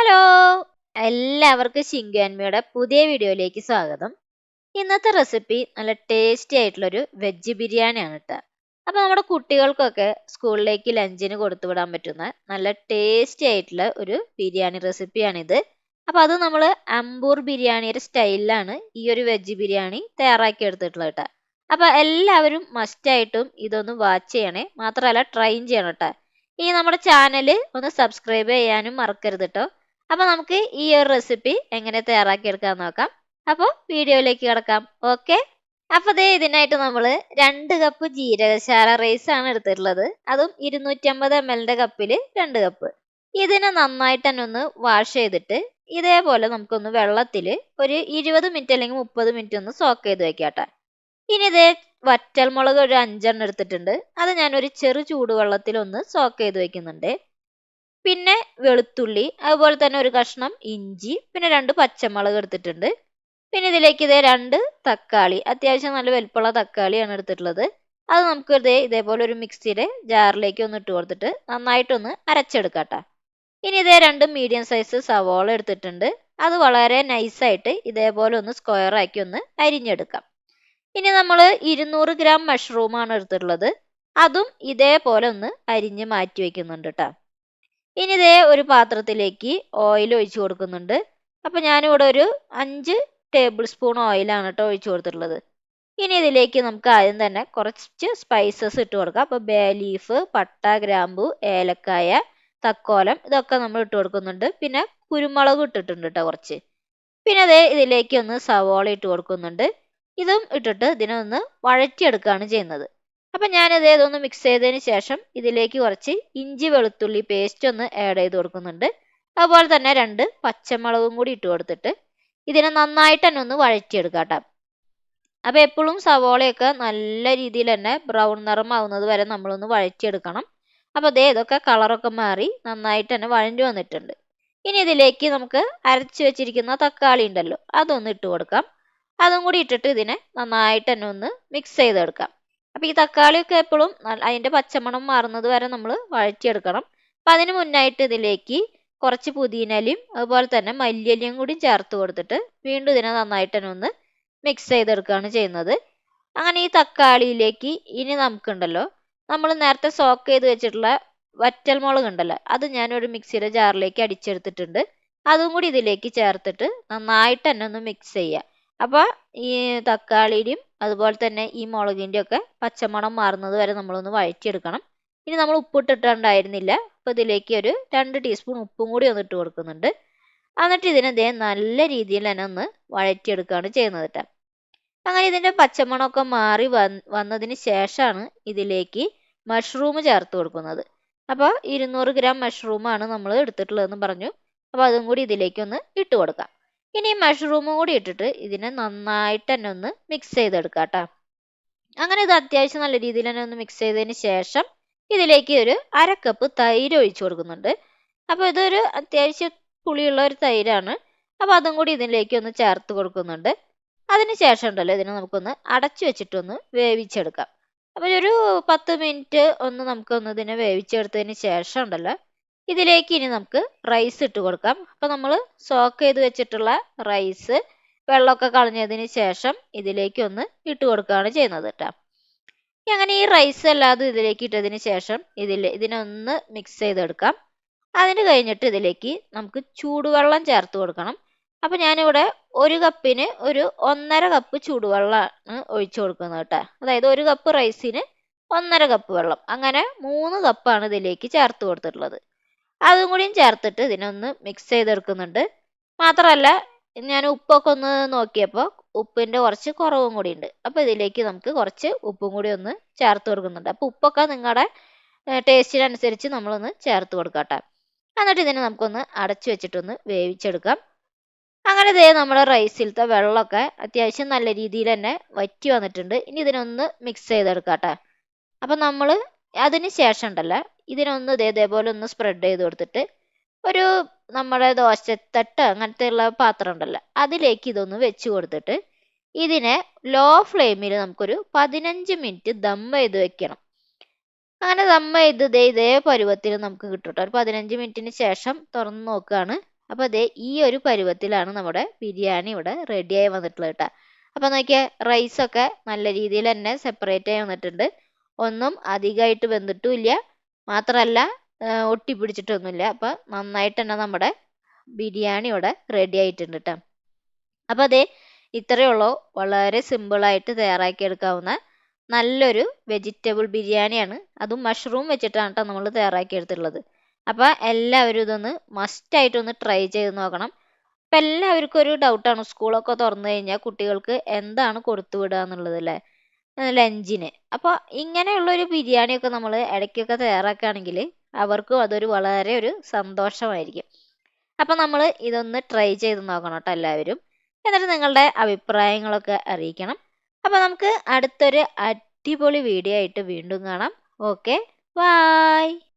Hello! എല്ലാവർക്കും ശിങ്കാൻമിയുടെ പുതിയ വീഡിയോയിലേക്ക് സ്വാഗതം. ഇന്നത്തെ റെസിപ്പി നല്ല ടേസ്റ്റി ആയിട്ടുള്ളൊരു വെജ് ബിരിയാണിയാണ് ട്ടോ. അപ്പോൾ നമ്മുടെ കുട്ടികൾക്കൊക്കെ സ്കൂളിലേക്ക് ലഞ്ചിന് കൊടുത്തു വിടാൻ പറ്റുന്ന നല്ല ടേസ്റ്റി ആയിട്ടുള്ള ഒരു ബിരിയാണി റെസിപ്പിയാണിത്. അപ്പോൾ അത് നമ്മൾ അമ്പൂർ ബിരിയാണിയുടെ സ്റ്റൈലിലാണ് ഈ ഒരു വെജ് ബിരിയാണി തയ്യാറാക്കി എടുത്തിട്ടുള്ളത് ട്ടോ. അപ്പോൾ എല്ലാവരും മസ്റ്റായിട്ടും ഇതൊന്ന് വാച്ച് ചെയ്യണേ. മാത്രമല്ല ട്രൈയും ചെയ്യണം ട്ടോ. ഇനി നമ്മുടെ ചാനൽ ഒന്ന് സബ്സ്ക്രൈബ് ചെയ്യാനും മറക്കരുത് ട്ടോ. അപ്പോൾ നമുക്ക് ഈ ഒരു റെസിപ്പി എങ്ങനെ തയ്യാറാക്കി എടുക്കാൻ നോക്കാം. അപ്പോൾ വീഡിയോയിലേക്ക് കിടക്കാം. ഓക്കെ. അപ്പോൾ ദേ ഇതിനായിട്ട് നമ്മൾ 2 കപ്പ് ജീരകശാല റൈസ് ആണ് എടുത്തിട്ടുള്ളത്. അതും 250 ml കപ്പിൽ 2 കപ്പ്. ഇതിനെ നന്നായിട്ട് തന്നെ ഒന്ന് വാഷ് ചെയ്തിട്ട് ഇതേപോലെ നമുക്കൊന്ന് വെള്ളത്തിൽ ഒരു 20 മിനിറ്റ് അല്ലെങ്കിൽ 30 മിനിറ്റ് ഒന്ന് സോക്ക് ചെയ്ത് വെക്കാട്ടോ. ഇനി ഇതേ വറ്റൽമുളക് ഒരു 5 എടുത്തിട്ടുണ്ട്. അത് ഞാനൊരു ചെറു ചൂടുവെള്ളത്തിൽ ഒന്ന് സോക്ക് ചെയ്ത് വെക്കുന്നുണ്ട്. പിന്നെ വെളുത്തുള്ളി, അതുപോലെ തന്നെ ഒരു കഷ്ണം ഇഞ്ചി, പിന്നെ 2 പച്ചമുളക് എടുത്തിട്ടുണ്ട്. പിന്നെ ഇതിലേക്ക് ഇതേ 2 തക്കാളി, അത്യാവശ്യം നല്ല വലിപ്പമുള്ള തക്കാളിയാണ് എടുത്തിട്ടുള്ളത്. അത് നമുക്ക് ഇതേപോലെ ഒരു മിക്സിയുടെ ജാറിലേക്ക് ഒന്ന് ഇട്ട് കൊടുത്തിട്ട് നന്നായിട്ടൊന്ന് അരച്ചെടുക്കാട്ടോ. ഇനി ഇതേ 2 മീഡിയം സൈസ് സവോള എടുത്തിട്ടുണ്ട്. അത് വളരെ നൈസായിട്ട് ഇതേപോലെ ഒന്ന് സ്ക്വയർ ആക്കി ഒന്ന് അരിഞ്ഞെടുക്കാം. ഇനി നമ്മൾ 200 ഗ്രാം മഷ്റൂമാണ് എടുത്തിട്ടുള്ളത്. അതും ഇതേപോലെ ഒന്ന് അരിഞ്ഞ് മാറ്റി വെക്കുന്നുണ്ട് ട്ടോ. ഇനി ഇതേ ഒരു പാത്രത്തിലേക്ക് ഓയിൽ ഒഴിച്ചു കൊടുക്കുന്നുണ്ട്. അപ്പോൾ ഞാനിവിടെ ഒരു 5 ടേബിൾ സ്പൂൺ ഓയിലാണ് കേട്ടോ ഒഴിച്ചു കൊടുത്തിട്ടുള്ളത്. ഇനി ഇതിലേക്ക് നമുക്ക് ആദ്യം തന്നെ കുറച്ച് സ്പൈസസ് ഇട്ട് കൊടുക്കാം. അപ്പോൾ ബേ ലീഫ്, പട്ട, ഗ്രാമ്പു, ഏലക്കായ, തക്കോലം ഇതൊക്കെ നമ്മൾ ഇട്ട് കൊടുക്കുന്നുണ്ട്. പിന്നെ കുരുമുളക് ഇട്ടിട്ടുണ്ട് കേട്ടോ കുറച്ച്. പിന്നെ അതേ ഇതിലേക്ക് ഒന്ന് സവോള ഇട്ട് കൊടുക്കുന്നുണ്ട്. ഇതും ഇട്ടിട്ട് ഇതിനൊന്ന് വഴറ്റിയെടുക്കുകയാണ് ചെയ്യുന്നത്. അപ്പം ഞാനിത് ഇതൊന്ന് മിക്സ് ചെയ്തതിന് ശേഷം ഇതിലേക്ക് കുറച്ച് ഇഞ്ചി വെളുത്തുള്ളി പേസ്റ്റ് ഒന്ന് ആഡ് ചെയ്ത് കൊടുക്കുന്നുണ്ട്. അതുപോലെ തന്നെ 2 പച്ചമുളകും കൂടി ഇട്ട് കൊടുത്തിട്ട് ഇതിനെ നന്നായിട്ട് തന്നെ ഒന്ന് വഴറ്റിയെടുക്കാം കേട്ടോ. അപ്പോൾ എപ്പോഴും സവോളയൊക്കെ നല്ല രീതിയിൽ തന്നെ ബ്രൗൺ നിറമാവുന്നത് വരെ നമ്മളൊന്ന് വഴറ്റിയെടുക്കണം. അപ്പോൾ ഇതൊക്കെ കളറൊക്കെ മാറി നന്നായിട്ട് തന്നെ വഴഞ്ഞു വന്നിട്ടുണ്ട്. ഇനി ഇതിലേക്ക് നമുക്ക് അരച്ച് വെച്ചിരിക്കുന്ന തക്കാളി ഉണ്ടല്ലോ അതൊന്ന് ഇട്ട് കൊടുക്കാം. അതും കൂടി ഇട്ടിട്ട് ഇതിനെ നന്നായിട്ട് തന്നെ ഒന്ന് മിക്സ് ചെയ്തെടുക്കാം. അപ്പോൾ ഈ തക്കാളിയൊക്കെ എപ്പോഴും അതിൻ്റെ പച്ചമണം മാറുന്നത് വരെ നമ്മൾ വഴറ്റിയെടുക്കണം. അപ്പം അതിന് മുന്നായിട്ട് ഇതിലേക്ക് കുറച്ച് പുതിനയിലയും അതുപോലെ തന്നെ മല്ലിയിലയും കൂടി ചേർത്ത് കൊടുത്തിട്ട് വീണ്ടും ഇതിനെ നന്നായിട്ട് തന്നെ ഒന്ന് മിക്സ് ചെയ്തെടുക്കുകയാണ് ചെയ്യുന്നത്. അങ്ങനെ ഈ തക്കാളിയിലേക്ക് ഇനി നമുക്കുണ്ടല്ലോ നമ്മൾ നേരത്തെ സോക്ക് ചെയ്ത് വെച്ചിട്ടുള്ള വറ്റൽമുളക് ഉണ്ടല്ലോ അത് ഞാനൊരു മിക്സിയുടെ ജാറിലേക്ക് അടിച്ചെടുത്തിട്ടുണ്ട്. അതും കൂടി ഇതിലേക്ക് ചേർത്തിട്ട് നന്നായിട്ട് തന്നെ ഒന്ന് മിക്സ് ചെയ്യുക. അപ്പോൾ ഈ തക്കാളിയുടെയും അതുപോലെ തന്നെ ഈ മുളകിൻ്റെയും ഒക്കെ പച്ചമണം മാറുന്നത് വരെ നമ്മളൊന്ന് വഴറ്റിയെടുക്കണം. ഇനി നമ്മൾ ഉപ്പിട്ടിട്ടുണ്ടായിരുന്നില്ല. അപ്പോൾ ഇതിലേക്ക് ഒരു 2 ടീസ്പൂൺ ഉപ്പും കൂടി ഒന്ന് ഇട്ട് കൊടുക്കുന്നുണ്ട്. എന്നിട്ട് ഇതിനെ നല്ല രീതിയിൽ തന്നെ ഒന്ന് വഴറ്റിയെടുക്കുകയാണ് ചെയ്യുന്നത് കേട്ടോ. അങ്ങനെ ഇതിൻ്റെ പച്ചമണമൊക്കെ മാറി വന്നതിന് ശേഷമാണ് ഇതിലേക്ക് മഷ്റൂം ചേർത്ത് കൊടുക്കുന്നത്. അപ്പോൾ 200 ഗ്രാം മഷ്റൂമാണ് നമ്മൾ എടുത്തിട്ടുള്ളതെന്ന് പറഞ്ഞു. അപ്പോൾ അതും കൂടി ഇതിലേക്കൊന്ന് ഇട്ട് കൊടുക്കാം. ഇനി മഷ്റൂമും കൂടി ഇട്ടിട്ട് ഇതിനെ നന്നായിട്ട് തന്നെ ഒന്ന് മിക്സ് ചെയ്തെടുക്കാം കേട്ടോ. അങ്ങനെ ഇത് അത്യാവശ്യം നല്ല രീതിയിൽ തന്നെ ഒന്ന് മിക്സ് ചെയ്തതിന് ശേഷം ഇതിലേക്ക് ഒരു 1/2 കപ്പ് തൈര് ഒഴിച്ചു കൊടുക്കുന്നുണ്ട്. അപ്പോൾ ഇതൊരു അത്യാവശ്യം പുളിയുള്ള ഒരു തൈരാണ്. അപ്പോൾ അതും കൂടി ഇതിലേക്ക് ഒന്ന് ചേർത്ത് കൊടുക്കുന്നുണ്ട്. അതിന് ശേഷം ഉണ്ടല്ലോ ഇതിനെ നമുക്കൊന്ന് അടച്ചു വെച്ചിട്ടൊന്ന് വേവിച്ചെടുക്കാം. അപ്പോൾ ഒരു 10 മിനിറ്റ് ഒന്ന് നമുക്കൊന്ന് ഇതിനെ വേവിച്ചെടുത്തതിന് ശേഷം ഉണ്ടല്ലോ ഇതിലേക്ക് ഇനി നമുക്ക് റൈസ് ഇട്ട് കൊടുക്കാം. അപ്പോൾ നമ്മൾ സോക്ക് ചെയ്ത് വെച്ചിട്ടുള്ള റൈസ് വെള്ളമൊക്കെ കളഞ്ഞതിന് ശേഷം ഇതിലേക്ക് ഒന്ന് ഇട്ട് കൊടുക്കുകയാണ് ചെയ്യുന്നത് കേട്ടോ. അങ്ങനെ ഈ റൈസ് അല്ലാതെ ഇതിലേക്ക് ഇട്ടതിന് ശേഷം ഇതിനൊന്ന് മിക്സ് ചെയ്തെടുക്കാം. അതിന് കഴിഞ്ഞിട്ട് ഇതിലേക്ക് നമുക്ക് ചൂടുവെള്ളം ചേർത്ത് കൊടുക്കണം. അപ്പോൾ ഞാനിവിടെ 1 കപ്പിന് ഒരു 1.5 കപ്പ് ചൂടുവെള്ളമാണ് ഒഴിച്ചു കൊടുക്കുന്നത് കേട്ടോ. അതായത് 1 കപ്പ് റൈസിന് 1.5 കപ്പ് വെള്ളം, അങ്ങനെ 3 കപ്പാണ് ഇതിലേക്ക് ചേർത്ത് കൊടുത്തിട്ടുള്ളത്. അതും കൂടിയും ചേർത്തിട്ട് ഇതിനൊന്ന് മിക്സ് ചെയ്തെടുക്കുന്നുണ്ട്. മാത്രമല്ല ഞാൻ ഉപ്പൊക്കെ ഒന്ന് നോക്കിയപ്പോൾ ഉപ്പിൻ്റെ കുറച്ച് കുറവും കൂടി ഉണ്ട്. അപ്പോൾ ഇതിലേക്ക് നമുക്ക് കുറച്ച് ഉപ്പും കൂടി ഒന്ന് ചേർത്ത് കൊടുക്കുന്നുണ്ട്. അപ്പോൾ ഉപ്പൊക്കെ നിങ്ങളുടെ ടേസ്റ്റിനനുസരിച്ച് നമ്മളൊന്ന് ചേർത്ത് കൊടുക്കാം കേട്ടോ. എന്നിട്ട് ഇതിനെ നമുക്കൊന്ന് അടച്ചു വെച്ചിട്ടൊന്ന് വേവിച്ചെടുക്കാം. അങ്ങനെ നമ്മുടെ റൈസിലത്തെ വെള്ളമൊക്കെ അത്യാവശ്യം നല്ല രീതിയിൽ തന്നെ വറ്റി വന്നിട്ടുണ്ട്. ഇനി ഇതിനൊന്ന് മിക്സ് ചെയ്തെടുക്കാം കേട്ടോ. അപ്പം നമ്മൾ അതിന് ശേഷം ഉണ്ടല്ലോ ഇതിനൊന്ന് ഇതേപോലെ ഒന്ന് സ്പ്രെഡ് ചെയ്ത് കൊടുത്തിട്ട് ഒരു നമ്മുടെ ദോശത്തട്ട് അങ്ങനത്തെ ഉള്ള പാത്രം ഉണ്ടല്ലോ അതിലേക്ക് ഇതൊന്ന് വെച്ച് കൊടുത്തിട്ട് ഇതിനെ ലോ ഫ്ലെയിമിൽ നമുക്കൊരു 15 മിനിറ്റ് ദം ചെയ്ത് വെക്കണം. അങ്ങനെ ദം ചെയ്ത് ഇതേ പരുവത്തിൽ നമുക്ക് കിട്ടും കേട്ടോ. ഒരു 15 മിനിറ്റിന് ശേഷം തുറന്ന് നോക്കുകയാണ്. അപ്പോൾ അതേ ഈ ഒരു പരുവത്തിലാണ് നമ്മുടെ ബിരിയാണി ഇവിടെ റെഡിയായി വന്നിട്ടുള്ളത് കേട്ടോ. അപ്പോൾ നോക്കിയാൽ റൈസൊക്കെ നല്ല രീതിയിൽ തന്നെ സെപ്പറേറ്റ് ആയി വന്നിട്ടുണ്ട്. ഒന്നും അധികമായിട്ട് വെന്തിട്ടും ഇല്ല, മാത്രമല്ല ഒട്ടിപ്പിടിച്ചിട്ടൊന്നുമില്ല. അപ്പോൾ നന്നായിട്ട് തന്നെ നമ്മുടെ ബിരിയാണി ഇവിടെ റെഡി ആയിട്ടുണ്ട് കേട്ടോ. അപ്പോൾ അതേ ഇത്രയേ ഉള്ളൂ, വളരെ സിമ്പിളായിട്ട് തയ്യാറാക്കിയെടുക്കാവുന്ന നല്ലൊരു വെജിറ്റബിൾ ബിരിയാണിയാണ്. അതും മഷ്റൂം വെച്ചിട്ടാണ് കേട്ടോ നമ്മൾ തയ്യാറാക്കിയെടുത്തിട്ടുള്ളത്. അപ്പോൾ എല്ലാവരും ഇതൊന്ന് മസ്റ്റായിട്ടൊന്ന് ട്രൈ ചെയ്ത് നോക്കണം. അപ്പം എല്ലാവർക്കും ഒരു ഡൗട്ടാണ്, സ്കൂളൊക്കെ തുറന്നു കഴിഞ്ഞാൽ കുട്ടികൾക്ക് എന്താണ് കൊടുത്തു വിടുക എന്നുള്ളത് അല്ലേ, ലഞ്ചിന്. അപ്പോൾ ഇങ്ങനെയുള്ളൊരു ബിരിയാണിയൊക്കെ നമ്മൾ ഇടയ്ക്കൊക്കെ തയ്യാറാക്കുകയാണെങ്കിൽ അവർക്കും അതൊരു വളരെ ഒരു സന്തോഷമായിരിക്കും. അപ്പം നമ്മൾ ഇതൊന്ന് ട്രൈ ചെയ്ത് നോക്കണം കേട്ടോ എല്ലാവരും. എന്നിട്ട് നിങ്ങളുടെ അഭിപ്രായങ്ങളൊക്കെ അറിയിക്കണം. അപ്പോൾ നമുക്ക് അടുത്തൊരു അടിപൊളി വീഡിയോ ആയിട്ട് വീണ്ടും കാണാം. Okay, bye.